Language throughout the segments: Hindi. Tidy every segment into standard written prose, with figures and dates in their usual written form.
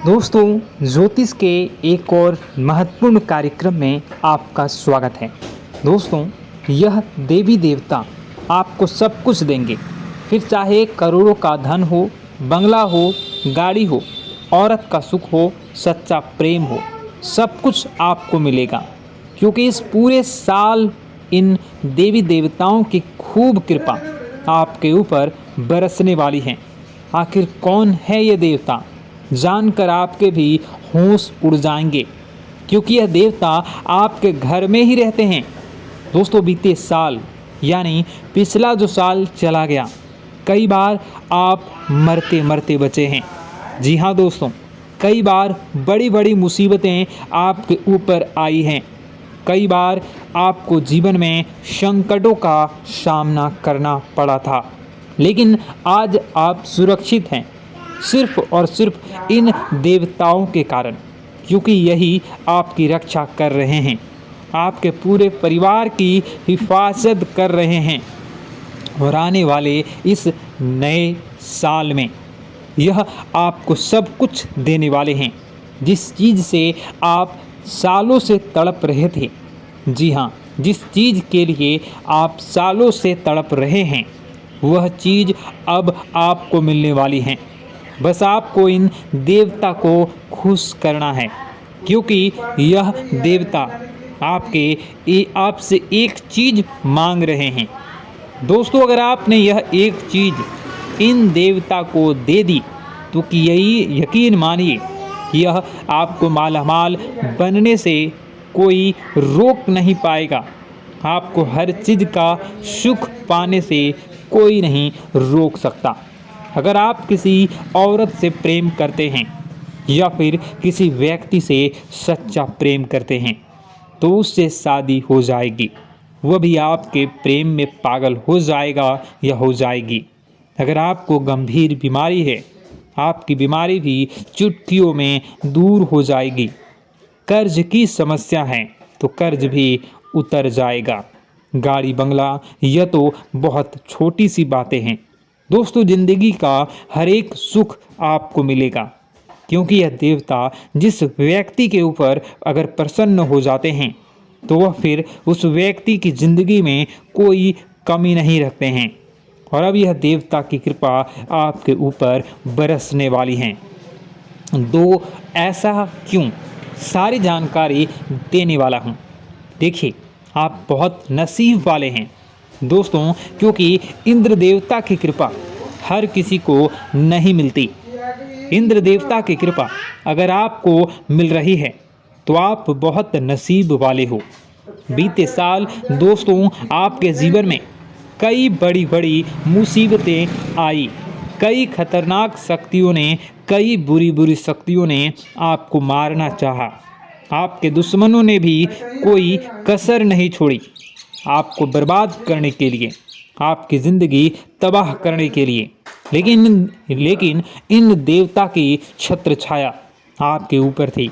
दोस्तों, ज्योतिष के एक और महत्वपूर्ण कार्यक्रम में आपका स्वागत है। दोस्तों, यह देवी देवता आपको सब कुछ देंगे, फिर चाहे करोड़ों का धन हो, बंगला हो, गाड़ी हो, औरत का सुख हो, सच्चा प्रेम हो, सब कुछ आपको मिलेगा। क्योंकि इस पूरे साल इन देवी देवताओं की खूब कृपा आपके ऊपर बरसने वाली है। आखिर कौन है ये देवता, जानकर आपके भी होश उड़ जाएंगे, क्योंकि यह देवता आपके घर में ही रहते हैं। दोस्तों, बीते साल यानी पिछला जो साल चला गया, कई बार आप मरते मरते बचे हैं। जी हाँ दोस्तों, कई बार बड़ी बड़ी मुसीबतें आपके ऊपर आई हैं। कई बार आपको जीवन में संकटों का सामना करना पड़ा था, लेकिन आज आप सुरक्षित हैं, सिर्फ और सिर्फ इन देवताओं के कारण, क्योंकि यही आपकी रक्षा कर रहे हैं, आपके पूरे परिवार की हिफाजत कर रहे हैं। और आने वाले इस नए साल में यह आपको सब कुछ देने वाले हैं, जिस चीज़ से आप सालों से तड़प रहे थे। जी हाँ, जिस चीज़ के लिए आप सालों से तड़प रहे हैं, वह चीज़ अब आपको मिलने वाली है। बस आपको इन देवता को खुश करना है, क्योंकि यह देवता आपसे एक चीज़ मांग रहे हैं। दोस्तों, अगर आपने यह एक चीज़ इन देवता को दे दी, तो कि यही यकीन मानिए, यह आपको मालामाल बनने से कोई रोक नहीं पाएगा। आपको हर चीज़ का सुख पाने से कोई नहीं रोक सकता। अगर आप किसी औरत से प्रेम करते हैं या फिर किसी व्यक्ति से सच्चा प्रेम करते हैं, तो उससे शादी हो जाएगी। वह भी आपके प्रेम में पागल हो जाएगा या हो जाएगी। अगर आपको गंभीर बीमारी है, आपकी बीमारी भी चुटकियों में दूर हो जाएगी। कर्ज की समस्या है तो कर्ज भी उतर जाएगा। गाड़ी बंगला, यह तो बहुत छोटी सी बातें हैं। दोस्तों, जिंदगी का हर एक सुख आपको मिलेगा, क्योंकि यह देवता जिस व्यक्ति के ऊपर अगर प्रसन्न हो जाते हैं, तो वह फिर उस व्यक्ति की ज़िंदगी में कोई कमी नहीं रखते हैं। और अब यह देवता की कृपा आपके ऊपर बरसने वाली है। ऐसा क्यों, सारी जानकारी देने वाला हूँ। देखिए, आप बहुत नसीब वाले हैं दोस्तों, क्योंकि इंद्र देवता की कृपा हर किसी को नहीं मिलती। इंद्र देवता की कृपा अगर आपको मिल रही है, तो आप बहुत नसीब वाले हो। बीते साल दोस्तों, आपके जीवन में कई बड़ी बड़ी मुसीबतें आई। कई खतरनाक शक्तियों ने, कई बुरी बुरी शक्तियों ने आपको मारना चाहा। आपके दुश्मनों ने भी कोई कसर नहीं छोड़ी आपको बर्बाद करने के लिए, आपकी ज़िंदगी तबाह करने के लिए। लेकिन इन देवता की छत्र छाया आपके ऊपर थी।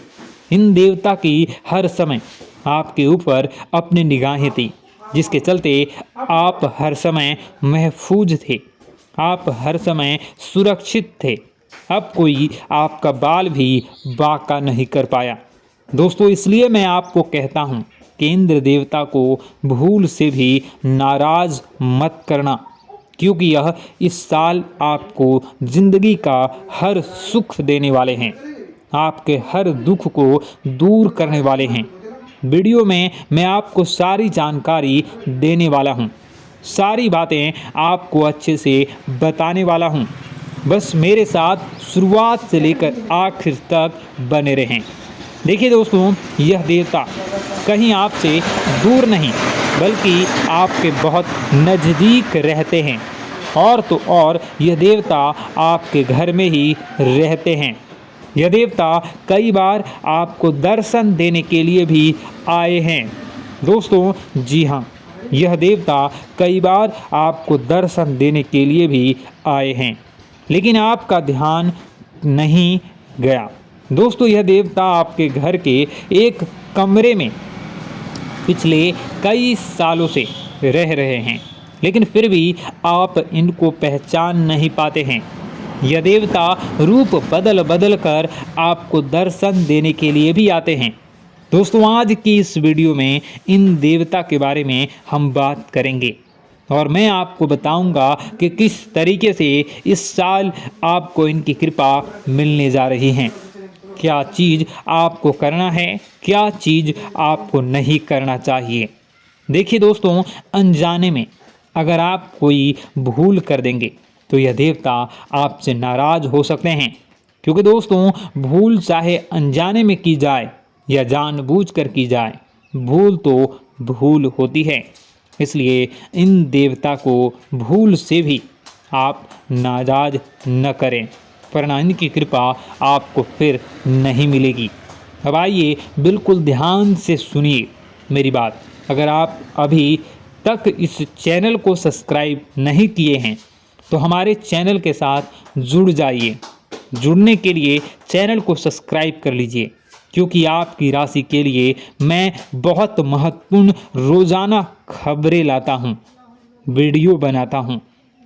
इन देवता की हर समय आपके ऊपर अपनी निगाहें थी, जिसके चलते आप हर समय महफूज थे, आप हर समय सुरक्षित थे। अब कोई आपका बाल भी बांका नहीं कर पाया। दोस्तों, इसलिए मैं आपको कहता हूँ कि इंद्र देवता को भूल से भी नाराज़ मत करना, क्योंकि यह इस साल आपको ज़िंदगी का हर सुख देने वाले हैं, आपके हर दुख को दूर करने वाले हैं। वीडियो में मैं आपको सारी जानकारी देने वाला हूँ, सारी बातें आपको अच्छे से बताने वाला हूँ। बस मेरे साथ शुरुआत से लेकर आखिर तक बने रहें। देखिए दोस्तों, यह देवता कहीं आपसे दूर नहीं, बल्कि आपके बहुत नज़दीक रहते हैं। और तो और यह देवता आपके घर में ही रहते हैं। यह देवता कई बार आपको दर्शन देने के लिए भी आए हैं। दोस्तों, जी हाँ, यह देवता कई बार आपको दर्शन देने के लिए भी आए हैं, लेकिन आपका ध्यान नहीं गया। दोस्तों, यह देवता आपके घर के एक कमरे में पिछले कई सालों से रह रहे हैं, लेकिन फिर भी आप इनको पहचान नहीं पाते हैं। यह देवता रूप बदल बदल कर आपको दर्शन देने के लिए भी आते हैं। दोस्तों, आज की इस वीडियो में इन देवता के बारे में हम बात करेंगे और मैं आपको बताऊंगा कि किस तरीके से इस साल आपको इनकी कृपा मिलने जा रही है। क्या चीज़ आपको करना है, क्या चीज़ आपको नहीं करना चाहिए। देखिए दोस्तों, अनजाने में अगर आप कोई भूल कर देंगे तो यह देवता आपसे नाराज हो सकते हैं, क्योंकि दोस्तों भूल चाहे अनजाने में की जाए या जानबूझकर की जाए, भूल तो भूल होती है। इसलिए इन देवता को भूल से भी आप नाराज न करें, वरना इनकी कृपा आपको फिर नहीं मिलेगी। अब आइए बिल्कुल ध्यान से सुनिए मेरी बात। अगर आप अभी तक इस चैनल को सब्सक्राइब नहीं किए हैं तो हमारे चैनल के साथ जुड़ जाइए। जुड़ने के लिए चैनल को सब्सक्राइब कर लीजिए, क्योंकि आपकी राशि के लिए मैं बहुत महत्वपूर्ण रोजाना खबरें लाता हूं, वीडियो बनाता हूं,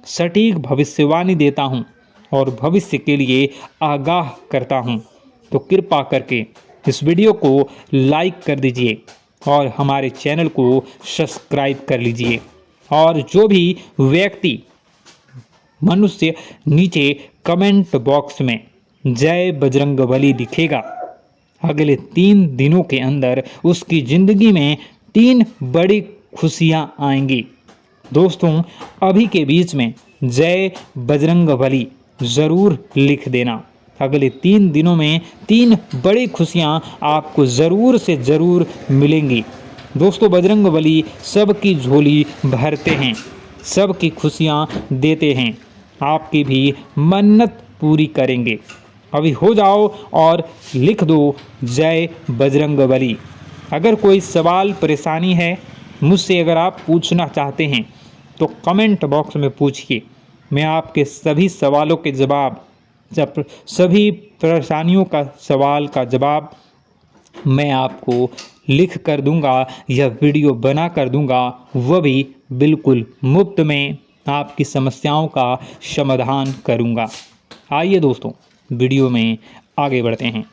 सटीक भविष्यवाणी देता हूं और भविष्य के लिए आगाह करता हूं। तो कृपा करके इस वीडियो को लाइक कर दीजिए और हमारे चैनल को सब्सक्राइब कर लीजिए। और जो भी व्यक्ति मनुष्य नीचे कमेंट बॉक्स में जय बजरंगबली लिखेगा, अगले 3 दिनों के अंदर उसकी ज़िंदगी में 3 बड़ी खुशियां आएंगी। दोस्तों, अभी के बीच में जय बजरंगबली ज़रूर लिख देना। अगले 3 दिनों में 3 बड़ी खुशियां आपको ज़रूर से ज़रूर मिलेंगी। दोस्तों, बजरंगबली सबकी झोली भरते हैं, सबकी खुशियां देते हैं, आपकी भी मन्नत पूरी करेंगे। अभी हो जाओ और लिख दो जय बजरंगबली। अगर कोई सवाल परेशानी है मुझसे, अगर आप पूछना चाहते हैं तो कमेंट बॉक्स में पूछिए। मैं आपके सभी सवालों के जवाब, सभी परेशानियों का सवाल का जवाब मैं आपको लिख कर दूंगा या वीडियो बना कर दूंगा, वह भी बिल्कुल मुफ्त में आपकी समस्याओं का समाधान करूंगा। आइए दोस्तों, वीडियो में आगे बढ़ते हैं।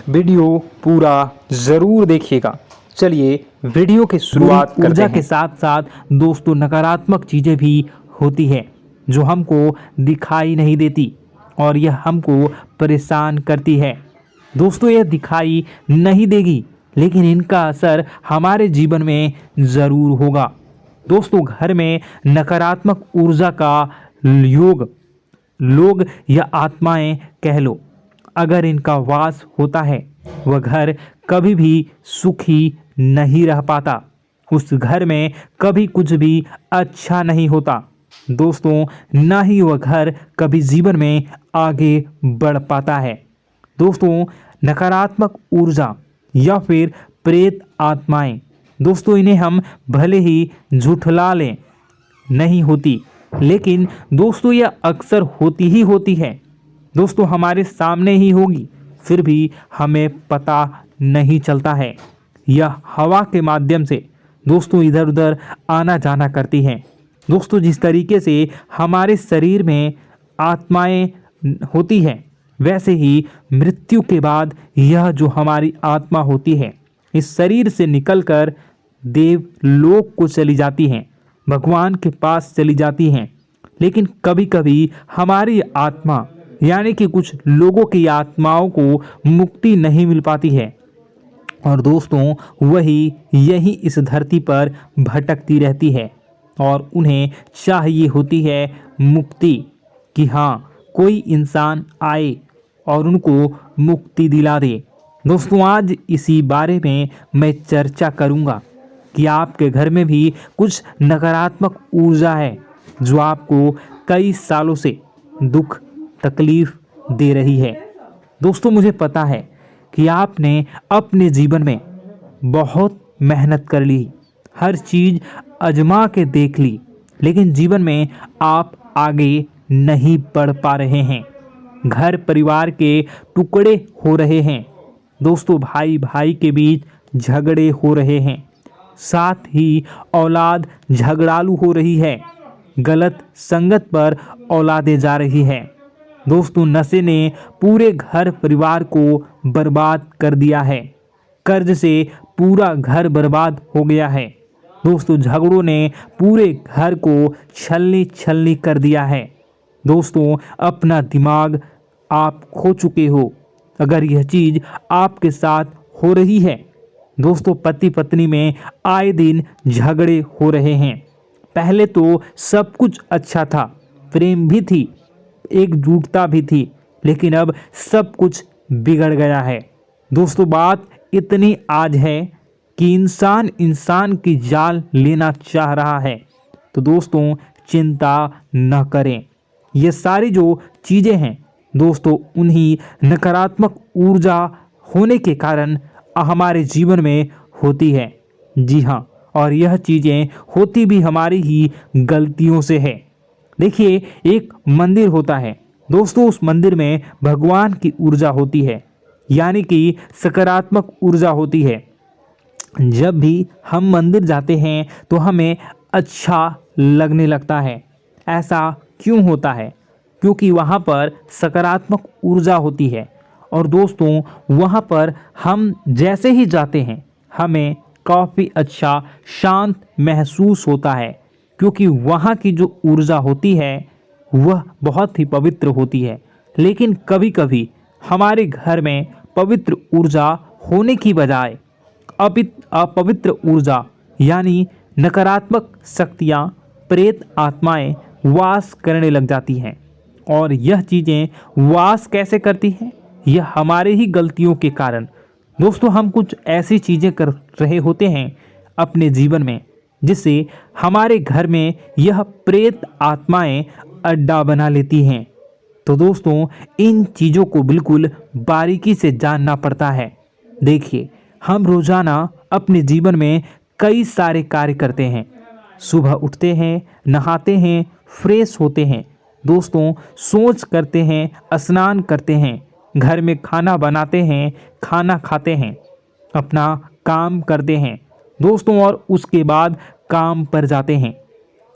वीडियो पूरा ज़रूर देखिएगा। चलिए वीडियो की शुरुआत करते हैं। ऊर्जा के साथ साथ दोस्तों नकारात्मक चीज़ें भी होती है जो हमको दिखाई नहीं देती और यह हमको परेशान करती है। दोस्तों, यह दिखाई नहीं देगी लेकिन इनका असर हमारे जीवन में ज़रूर होगा। दोस्तों, घर में नकारात्मक ऊर्जा का योग, लोग या आत्माएं कह लो, अगर इनका वास होता है वह घर कभी भी सुखी नहीं रह पाता। उस घर में कभी कुछ भी अच्छा नहीं होता। दोस्तों, ना ही वह घर कभी जीवन में आगे बढ़ पाता है। दोस्तों, नकारात्मक ऊर्जा या फिर प्रेत आत्माएं, दोस्तों इन्हें हम भले ही झुठला लें नहीं होती, लेकिन दोस्तों यह अक्सर होती ही होती है। दोस्तों, हमारे सामने ही होगी, फिर भी हमें पता नहीं चलता है। यह हवा के माध्यम से दोस्तों इधर उधर आना जाना करती हैं। दोस्तों, जिस तरीके से हमारे शरीर में आत्माएं होती हैं, वैसे ही मृत्यु के बाद यह जो हमारी आत्मा होती है इस शरीर से निकलकर देवलोक को चली जाती हैं, भगवान के पास चली जाती हैं। लेकिन कभी कभी हमारी आत्मा यानी कि कुछ लोगों की आत्माओं को मुक्ति नहीं मिल पाती है और दोस्तों वही यही इस धरती पर भटकती रहती है और उन्हें चाहिए होती है मुक्ति, कि हाँ कोई इंसान आए और उनको मुक्ति दिला दे। दोस्तों, आज इसी बारे में मैं चर्चा करूंगा कि आपके घर में भी कुछ नकारात्मक ऊर्जा है जो आपको कई सालों से दुख तकलीफ दे रही है। दोस्तों, मुझे पता है कि आपने अपने जीवन में बहुत मेहनत कर ली, हर चीज़ आजमा के देख ली, लेकिन जीवन में आप आगे नहीं बढ़ पा रहे हैं। घर परिवार के टुकड़े हो रहे हैं। दोस्तों, भाई भाई के बीच झगड़े हो रहे हैं, साथ ही औलाद झगड़ालू हो रही है, गलत संगत पर औलादें जा रही है। दोस्तों नशे ने पूरे घर परिवार को बर्बाद कर दिया है। कर्ज से पूरा घर बर्बाद हो गया है। दोस्तों झगड़ों ने पूरे घर को छलनी छलनी कर दिया है। दोस्तों अपना दिमाग आप खो चुके हो अगर यह चीज़ आपके साथ हो रही है। दोस्तों पति पत्नी में आए दिन झगड़े हो रहे हैं। पहले तो सब कुछ अच्छा था, प्रेम भी थी, एकजुटता भी थी, लेकिन अब सब कुछ बिगड़ गया है। दोस्तों बात इतनी आज है कि इंसान इंसान की जान लेना चाह रहा है। तो दोस्तों चिंता न करें। ये सारी जो चीज़ें हैं दोस्तों उन्हीं नकारात्मक ऊर्जा होने के कारण हमारे जीवन में होती है। जी हाँ, और यह चीज़ें होती भी हमारी ही गलतियों से है। देखिए एक मंदिर होता है दोस्तों, उस मंदिर में भगवान की ऊर्जा होती है, यानी कि सकारात्मक ऊर्जा होती है। जब भी हम मंदिर जाते हैं तो हमें अच्छा लगने लगता है। ऐसा क्यों होता है? क्योंकि वहाँ पर सकारात्मक ऊर्जा होती है। और दोस्तों वहाँ पर हम जैसे ही जाते हैं हमें काफ़ी अच्छा शांत महसूस होता है, क्योंकि वहाँ की जो ऊर्जा होती है वह बहुत ही पवित्र होती है। लेकिन कभी कभी हमारे घर में पवित्र ऊर्जा होने की बजाय अपवित्र ऊर्जा यानी नकारात्मक शक्तियाँ, प्रेत आत्माएं वास करने लग जाती हैं। और यह चीज़ें वास कैसे करती हैं? यह हमारे ही गलतियों के कारण। दोस्तों हम कुछ ऐसी चीज़ें कर रहे होते हैं अपने जीवन में जिससे हमारे घर में यह प्रेत आत्माएं अड्डा बना लेती हैं। तो दोस्तों इन चीज़ों को बिल्कुल बारीकी से जानना पड़ता है। देखिए हम रोज़ाना अपने जीवन में कई सारे कार्य करते हैं। सुबह उठते हैं, नहाते हैं, फ्रेश होते हैं, दोस्तों सोच करते हैं, स्नान करते हैं, घर में खाना बनाते हैं, खाना खाते हैं, अपना काम करते हैं दोस्तों, और उसके बाद काम पर जाते हैं।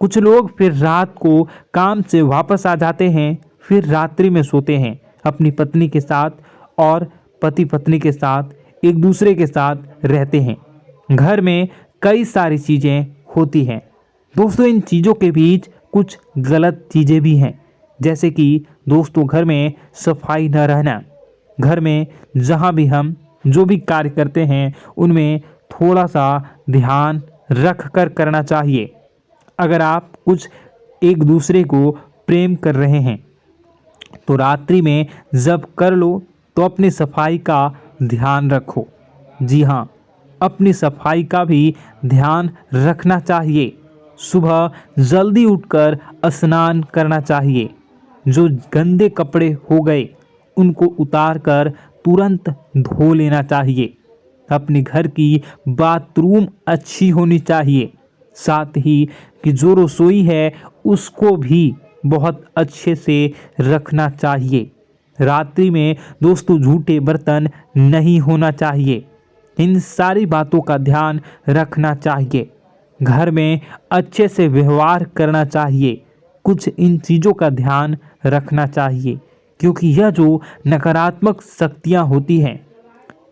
कुछ लोग फिर रात को काम से वापस आ जाते हैं, फिर रात्रि में सोते हैं अपनी पत्नी के साथ, और पति पत्नी के साथ एक दूसरे के साथ रहते हैं। घर में कई सारी चीज़ें होती हैं दोस्तों। इन चीज़ों के बीच कुछ गलत चीज़ें भी हैं, जैसे कि दोस्तों घर में सफाई न रहना। घर में जहाँ भी हम जो भी कार्य करते हैं उनमें थोड़ा सा ध्यान रख कर करना चाहिए। अगर आप कुछ एक दूसरे को प्रेम कर रहे हैं तो रात्रि में जब कर लो तो अपनी सफाई का ध्यान रखो। जी हाँ, अपनी सफाई का भी ध्यान रखना चाहिए। सुबह जल्दी उठकर स्नान करना चाहिए। जो गंदे कपड़े हो गए उनको उतार कर तुरंत धो लेना चाहिए। अपने घर की बाथरूम अच्छी होनी चाहिए। साथ ही कि जो रसोई है उसको भी बहुत अच्छे से रखना चाहिए। रात्रि में दोस्तों झूठे बर्तन नहीं होना चाहिए। इन सारी बातों का ध्यान रखना चाहिए। घर में अच्छे से व्यवहार करना चाहिए। कुछ इन चीज़ों का ध्यान रखना चाहिए, क्योंकि यह जो नकारात्मक शक्तियाँ होती हैं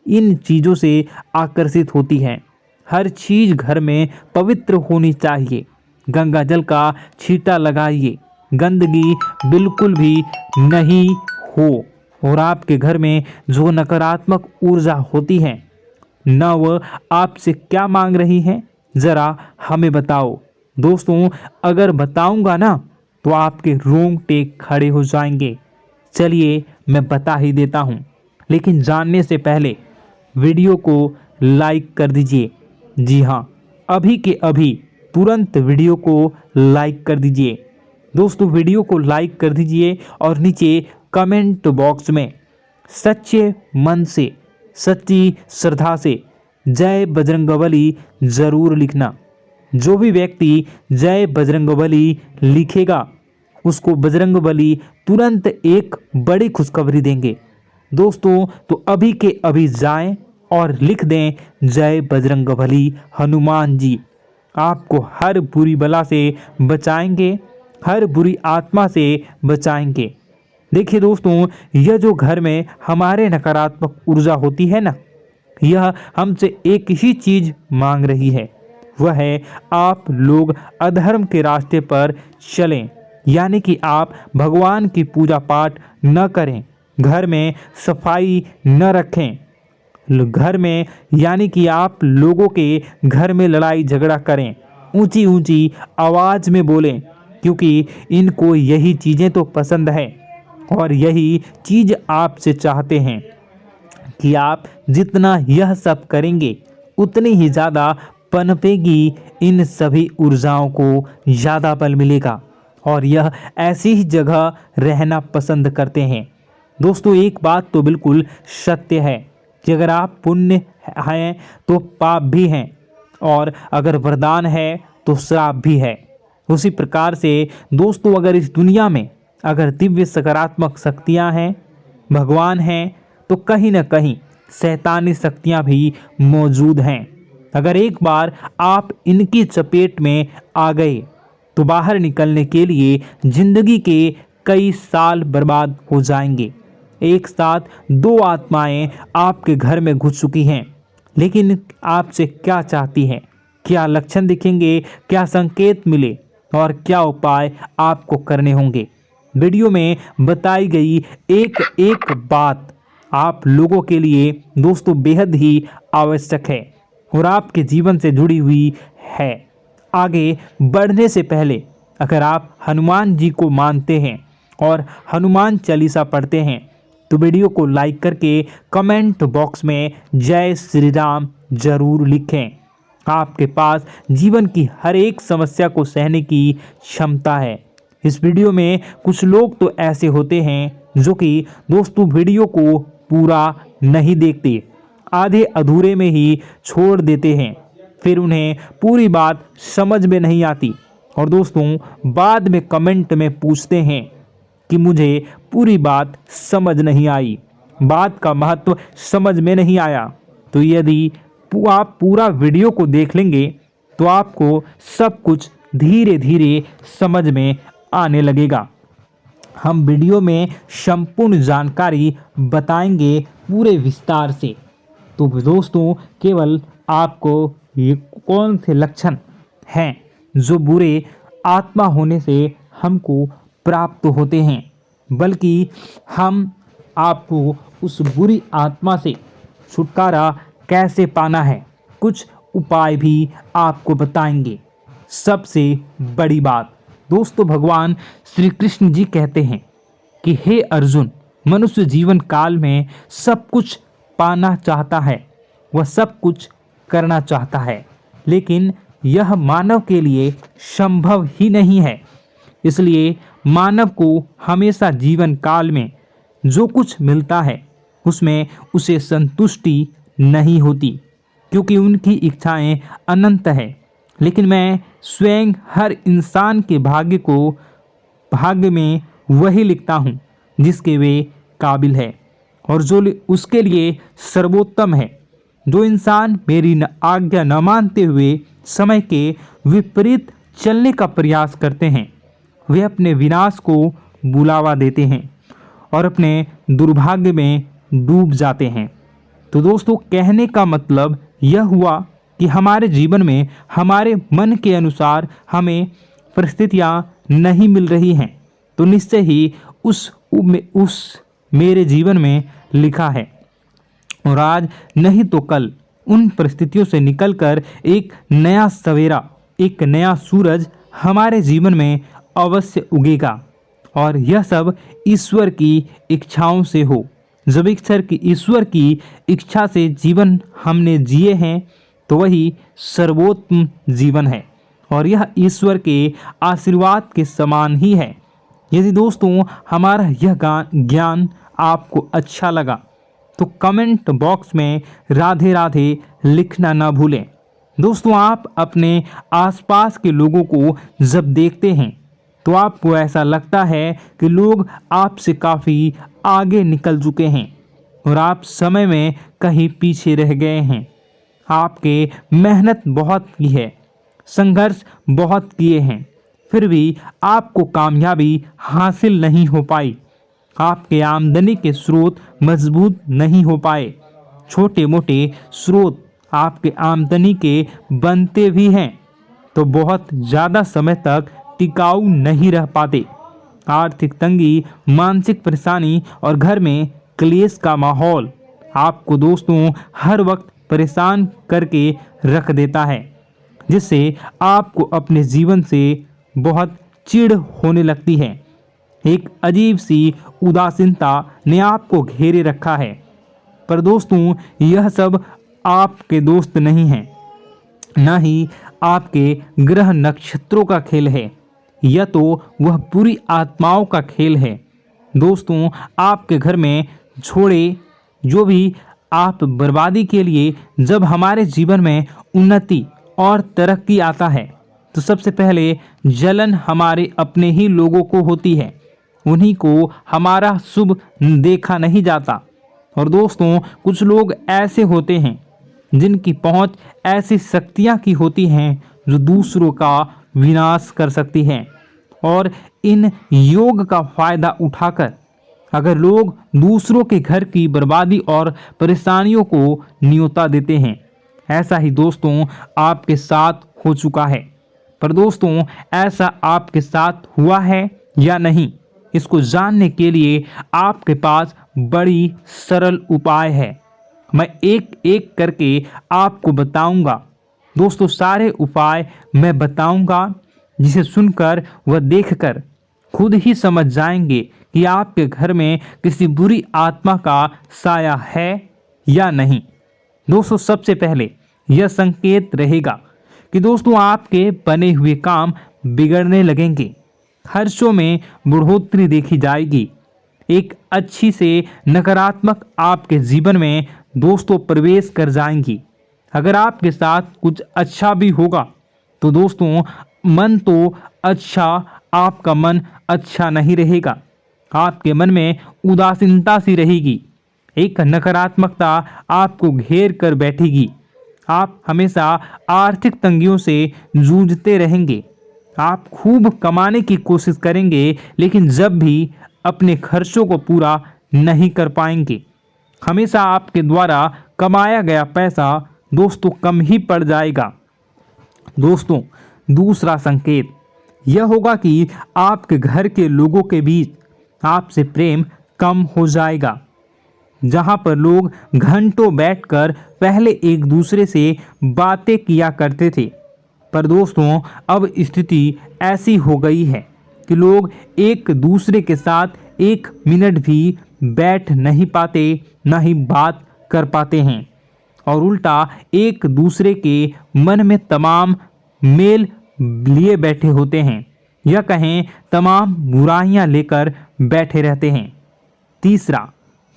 इन चीज़ों से आकर्षित होती हैं। हर चीज़ घर में पवित्र होनी चाहिए। गंगा जल का छींटा लगाइए, गंदगी बिल्कुल भी नहीं हो। और आपके घर में जो नकारात्मक ऊर्जा होती है न वह आपसे क्या मांग रही है, ज़रा हमें बताओ। दोस्तों अगर बताऊंगा ना तो आपके रोंगटे खड़े हो जाएंगे। चलिए मैं बता ही देता हूं, लेकिन जानने से पहले वीडियो को लाइक कर दीजिए। जी हाँ, अभी के अभी तुरंत वीडियो को लाइक कर दीजिए। दोस्तों वीडियो को लाइक कर दीजिए और नीचे कमेंट बॉक्स में सच्चे मन से, सच्ची श्रद्धा से जय बजरंगबली ज़रूर लिखना। जो भी व्यक्ति जय बजरंगबली लिखेगा उसको बजरंगबली तुरंत एक बड़ी खुशखबरी देंगे। दोस्तों तो अभी के अभी जाएं और लिख दें जय बजरंगबली हनुमान जी। आपको हर बुरी बला से बचाएंगे, हर बुरी आत्मा से बचाएंगे। देखिए दोस्तों, यह जो घर में हमारे नकारात्मक ऊर्जा होती है ना, यह हमसे एक ही चीज मांग रही है, वह है आप लोग अधर्म के रास्ते पर चलें, यानी कि आप भगवान की पूजा पाठ न करें, घर में सफाई न रखें, घर में यानी कि आप लोगों के घर में लड़ाई झगड़ा करें, ऊंची ऊंची आवाज में बोलें, क्योंकि इनको यही चीज़ें तो पसंद है और यही चीज़ आपसे चाहते हैं कि आप जितना यह सब करेंगे उतनी ही ज़्यादा पनपेगी, इन सभी ऊर्जाओं को ज़्यादा बल मिलेगा और यह ऐसी ही जगह रहना पसंद करते हैं। दोस्तों, एक बात तो बिल्कुल सत्य है कि अगर आप पुण्य हैं तो पाप भी हैं और अगर वरदान है तो श्राप भी है। उसी प्रकार से दोस्तों, अगर इस दुनिया में अगर दिव्य सकारात्मक शक्तियां हैं, भगवान हैं, तो कहीं ना कहीं शैतानी शक्तियां भी मौजूद हैं। अगर एक बार आप इनकी चपेट में आ गए तो बाहर निकलने के लिए जिंदगी के कई साल बर्बाद हो जाएंगे। एक साथ दो आत्माएं आपके घर में घुस चुकी हैं, लेकिन आपसे क्या चाहती हैं, क्या लक्षण दिखेंगे, क्या संकेत मिले और क्या उपाय आपको करने होंगे। वीडियो में बताई गई एक एक बात आप लोगों के लिए दोस्तों बेहद ही आवश्यक है और आपके जीवन से जुड़ी हुई है। आगे बढ़ने से पहले अगर आप हनुमान जी को मानते हैं और हनुमान चालीसा पढ़ते हैं तो वीडियो को लाइक करके कमेंट बॉक्स में जय श्री राम जरूर लिखें। आपके पास जीवन की हर एक समस्या को सहने की क्षमता है। इस वीडियो में कुछ लोग तो ऐसे होते हैं जो कि दोस्तों वीडियो को पूरा नहीं देखते, आधे अधूरे में ही छोड़ देते हैं, फिर उन्हें पूरी बात समझ में नहीं आती और दोस्तों बाद में कमेंट में पूछते हैं कि मुझे पूरी बात समझ नहीं आई, बात का महत्व समझ में नहीं आया। तो यदि आप पूरा वीडियो को देख लेंगे तो आपको सब कुछ धीरे धीरे समझ में आने लगेगा। हम वीडियो में संपूर्ण जानकारी बताएंगे पूरे विस्तार से। तो दोस्तों, केवल आपको ये कौन से लक्षण हैं जो बुरे आत्मा होने से हमको प्राप्त होते हैं, बल्कि हम आपको उस बुरी आत्मा से छुटकारा कैसे पाना है, कुछ उपाय भी आपको बताएंगे। सबसे बड़ी बात दोस्तों, भगवान श्री कृष्ण जी कहते हैं कि हे अर्जुन, मनुष्य जीवन काल में सब कुछ पाना चाहता है, वह सब कुछ करना चाहता है, लेकिन यह मानव के लिए संभव ही नहीं है। इसलिए मानव को हमेशा जीवन काल में जो कुछ मिलता है उसमें उसे संतुष्टि नहीं होती, क्योंकि उनकी इच्छाएं अनंत है। लेकिन मैं स्वयं हर इंसान के भाग्य में वही लिखता हूँ जिसके वे काबिल है और जो उसके लिए सर्वोत्तम है। जो इंसान मेरी आज्ञा न मानते हुए समय के विपरीत चलने का प्रयास करते हैं, वे अपने विनाश को बुलावा देते हैं और अपने दुर्भाग्य में डूब जाते हैं। तो दोस्तों, कहने का मतलब यह हुआ कि हमारे जीवन में हमारे मन के अनुसार हमें परिस्थितियां नहीं मिल रही हैं, तो निश्चय ही उस मेरे जीवन में लिखा है और आज नहीं तो कल उन परिस्थितियों से निकलकर एक नया सवेरा, एक नया सूरज हमारे जीवन में अवश्य उगेगा और यह सब ईश्वर की इच्छाओं से हो। जब ईश्वर की इच्छा से जीवन हमने जिए हैं तो वही सर्वोत्तम जीवन है और यह ईश्वर के आशीर्वाद के समान ही है। यदि दोस्तों हमारा यह ज्ञान आपको अच्छा लगा तो कमेंट बॉक्स में राधे राधे लिखना ना भूलें। दोस्तों, आप अपने आसपास के लोगों को जब देखते हैं तो आपको ऐसा लगता है कि लोग आपसे काफ़ी आगे निकल चुके हैं और आप समय में कहीं पीछे रह गए हैं। आपके मेहनत बहुत की है, संघर्ष बहुत किए हैं, फिर भी आपको कामयाबी हासिल नहीं हो पाई। आपके आमदनी के स्रोत मजबूत नहीं हो पाए। छोटे मोटे स्रोत आपके आमदनी के बनते भी हैं तो बहुत ज़्यादा समय तक टिकाऊ नहीं रह पाते। आर्थिक तंगी, मानसिक परेशानी और घर में क्लेश का माहौल आपको दोस्तों हर वक्त परेशान करके रख देता है, जिससे आपको अपने जीवन से बहुत चिढ़ होने लगती है। एक अजीब सी उदासीनता ने आपको घेरे रखा है। पर दोस्तों यह सब आपके दोस्त नहीं हैं, न ही आपके ग्रह नक्षत्रों का खेल है, यह तो वह पूरी आत्माओं का खेल है। दोस्तों आपके घर में छोड़े जो भी आप बर्बादी के लिए जब हमारे जीवन में उन्नति और तरक्की आता है तो सबसे पहले जलन हमारे अपने ही लोगों को होती है, उन्हीं को हमारा शुभ देखा नहीं जाता। और दोस्तों कुछ लोग ऐसे होते हैं जिनकी पहुंच ऐसी शक्तियां की होती हैं जो दूसरों का विनाश कर सकती हैं, और इन योग का फायदा उठाकर अगर लोग दूसरों के घर की बर्बादी और परेशानियों को न्योता देते हैं। ऐसा ही दोस्तों आपके साथ हो चुका है। पर दोस्तों ऐसा आपके साथ हुआ है या नहीं, इसको जानने के लिए आपके पास बड़ी सरल उपाय है। मैं एक एक करके आपको बताऊंगा। दोस्तों सारे उपाय मैं बताऊंगा, जिसे सुनकर व देखकर खुद ही समझ जाएंगे कि आपके घर में किसी बुरी आत्मा का साया है या नहीं। दोस्तों सबसे पहले यह संकेत रहेगा कि दोस्तों आपके बने हुए काम बिगड़ने लगेंगे, खर्चों में बढ़ोतरी देखी जाएगी, एक अच्छी से नकारात्मक आपके जीवन में दोस्तों प्रवेश कर जाएंगी। अगर आपके साथ कुछ अच्छा भी होगा तो दोस्तों मन तो अच्छा, आपका मन अच्छा नहीं रहेगा, आपके मन में उदासीनता सी रहेगी, एक नकारात्मकता आपको घेर कर बैठेगी। आप हमेशा आर्थिक तंगियों से जूझते रहेंगे। आप खूब कमाने की कोशिश करेंगे लेकिन जब भी अपने खर्चों को पूरा नहीं कर पाएंगे। हमेशा आपके द्वारा कमाया गया पैसा दोस्तों कम ही पड़ जाएगा। दोस्तों दूसरा संकेत यह होगा कि आपके घर के लोगों के बीच आपसे प्रेम कम हो जाएगा। जहां पर लोग घंटों बैठकर पहले एक दूसरे से बातें किया करते थे, पर दोस्तों अब स्थिति ऐसी हो गई है कि लोग एक दूसरे के साथ एक मिनट भी बैठ नहीं पाते, न ही बात कर पाते हैं, और उल्टा एक दूसरे के मन में तमाम मेल लिए बैठे होते हैं, या कहें तमाम बुराइयां लेकर बैठे रहते हैं। तीसरा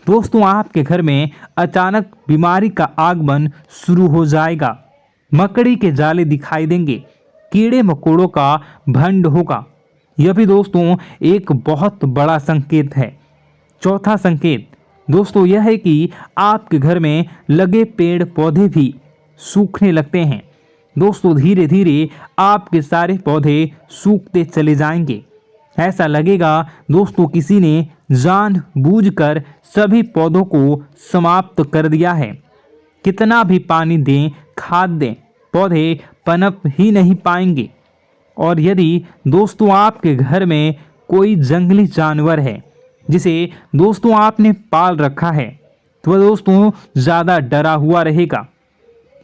दोस्तों आपके घर में अचानक बीमारी का आगमन शुरू हो जाएगा। मकड़ी के जाले दिखाई देंगे, कीड़े मकोड़ों का भंड होगा। यह भी दोस्तों एक बहुत बड़ा संकेत है। चौथा संकेत दोस्तों यह है कि आपके घर में लगे पेड़ पौधे भी सूखने लगते हैं। दोस्तों धीरे धीरे आपके सारे पौधे सूखते चले जाएंगे। ऐसा लगेगा दोस्तों किसी ने जानबूझकर सभी पौधों को समाप्त कर दिया है। कितना भी पानी दें, खाद दें, पौधे पनप ही नहीं पाएंगे। और यदि दोस्तों आपके घर में कोई जंगली जानवर है जिसे दोस्तों आपने पाल रखा है तो वह दोस्तों ज़्यादा डरा हुआ रहेगा,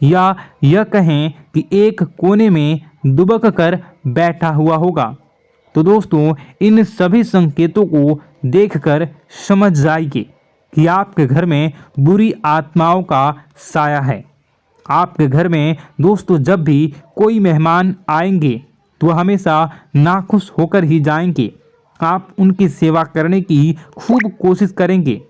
या यह कहें कि एक कोने में दुबक कर बैठा हुआ होगा, तो दोस्तों इन सभी संकेतों को देखकर समझ जाइए कि आपके घर में बुरी आत्माओं का साया है। आपके घर में दोस्तों जब भी कोई मेहमान आएंगे तो हमेशा नाखुश होकर ही जाएंगे। आप उनकी सेवा करने की खूब कोशिश करेंगे,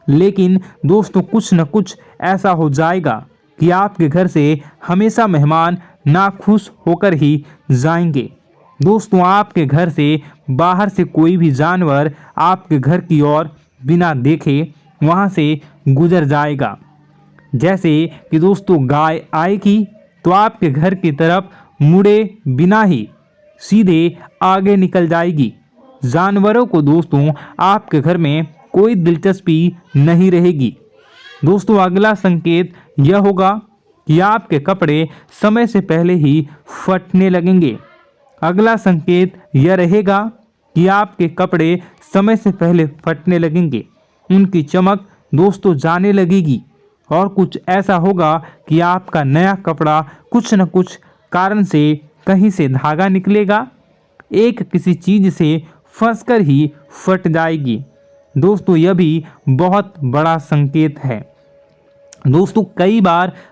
लेकिन दोस्तों कुछ न कुछ ऐसा हो जाएगा कि आपके घर से हमेशा मेहमान नाखुश होकर ही जाएंगे। दोस्तों आपके घर से बाहर से कोई भी जानवर आपके घर की ओर बिना देखे वहां से गुजर जाएगा। जैसे कि दोस्तों गाय आएगी तो आपके घर की तरफ मुड़े बिना ही सीधे आगे निकल जाएगी। जानवरों को दोस्तों आपके घर में कोई दिलचस्पी नहीं रहेगी। दोस्तों अगला संकेत यह होगा कि आपके कपड़े समय से पहले ही फटने लगेंगे। अगला संकेत यह रहेगा कि आपके कपड़े समय से पहले फटने लगेंगे, उनकी चमक दोस्तों जाने लगेगी और कुछ ऐसा होगा कि आपका नया कपड़ा कुछ न कुछ कारण से कहीं से धागा निकलेगा, एक किसी चीज से फंसकर ही फट जाएगी। दोस्तों यह भी बहुत बड़ा संकेत है। दोस्तों कई बार